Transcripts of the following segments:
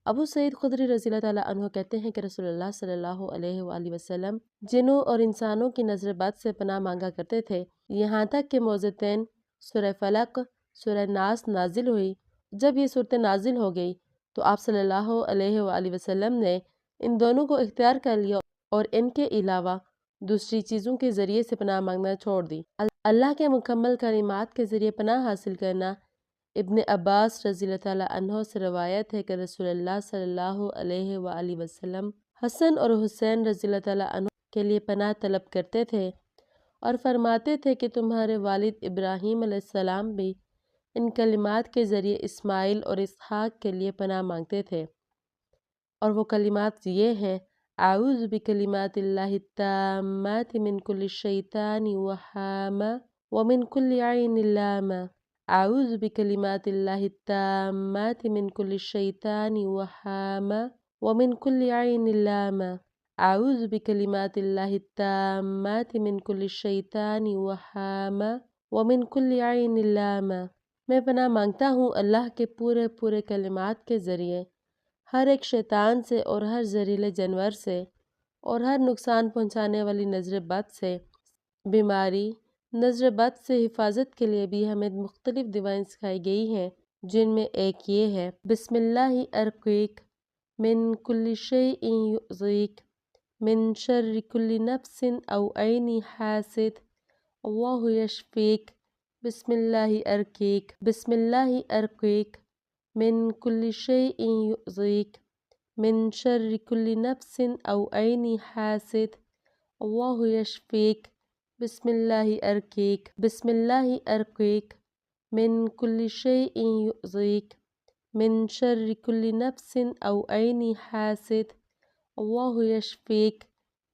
ابو سعید خدری رضی اللہ تعالیٰ عنہ کہتے ہیں کہ رسول اللہ صلی اللہ علیہ وآلہ وسلم جنوں اور انسانوں کی نظر بد سے پناہ مانگا کرتے تھے، یہاں تک کہ موذتین سورہ فلق، سورہ ناس نازل ہوئی۔ جب یہ صورتیں نازل ہو گئی تو آپ صلی اللہ علیہ وآلہ وسلم نے ان دونوں کو اختیار کر لیا اور ان کے علاوہ دوسری چیزوں کے ذریعے سے پناہ مانگنا چھوڑ دی۔ اللہ کے مکمل کلمات کے ذریعے پناہ حاصل کرنا۔ ابن عباس رضی اللہ تعالیٰ عنہ سے روایت ہے کہ رسول اللہ صلی اللہ علیہ وآلہ وسلم حسن اور حسین رضی اللہ تعالیٰ عنہ کے لیے پناہ طلب کرتے تھے اور فرماتے تھے کہ تمہارے والد ابراہیم علیہ السلام بھی ان کلمات کے ذریعے اسماعیل اور اسحاق کے لیے پناہ مانگتے تھے، اور وہ کلمات یہ ہیں: اعوذ بکلمات اللہ التامات من کل شیطان وہامہ ومن کل عین لامہ۔ اعوذ بکلمات اللہ التامات من کل شیطان وہامہ ومن کل عین لامہ۔ اعوذ بکلمات اللہ التامات من کل شیطان وہامہ ومن کل عین لامہ۔ میں پناہ مانگتا ہوں اللہ کے پورے کلمات کے ذریعے ہر ایک شیطان سے اور ہر زہریلے جانور سے اور ہر نقصان پہنچانے والی نظر بد سے۔ بیماری نظر بد سے حفاظت کے لیے بھی ہمیں مختلف دعائیں سکھائی گئی ہیں، جن میں ایک یہ ہے: بسم اللہ ارقیک من کل شیء یؤذیک من شر کل نفس او عین حاسد اللہ یشفیک۔ بسم اللہ ارقیک بسم اللہ ارقیک من کل شیء یؤذیک من شر کل نفس او عین حاسد اللہ یشفیک۔ بسم اللہ ارقیک بسم اللہ ارقیک من کل شیء یؤذیک من شر کل نفس او عین حاسد اللہ یشفیک۔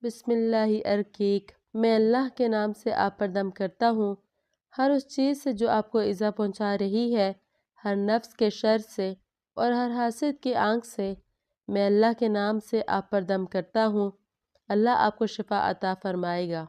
بسم اللہ ارقیک۔ میں اللہ کے نام سے آپ پر دم کرتا ہوں ہر اس چیز سے جو آپ کو ایذا پہنچا رہی ہے، ہر نفس کے شر سے اور ہر حاسد کی آنکھ سے۔ میں اللہ کے نام سے آپ پر دم کرتا ہوں، اللہ آپ کو شفا عطا فرمائے گا۔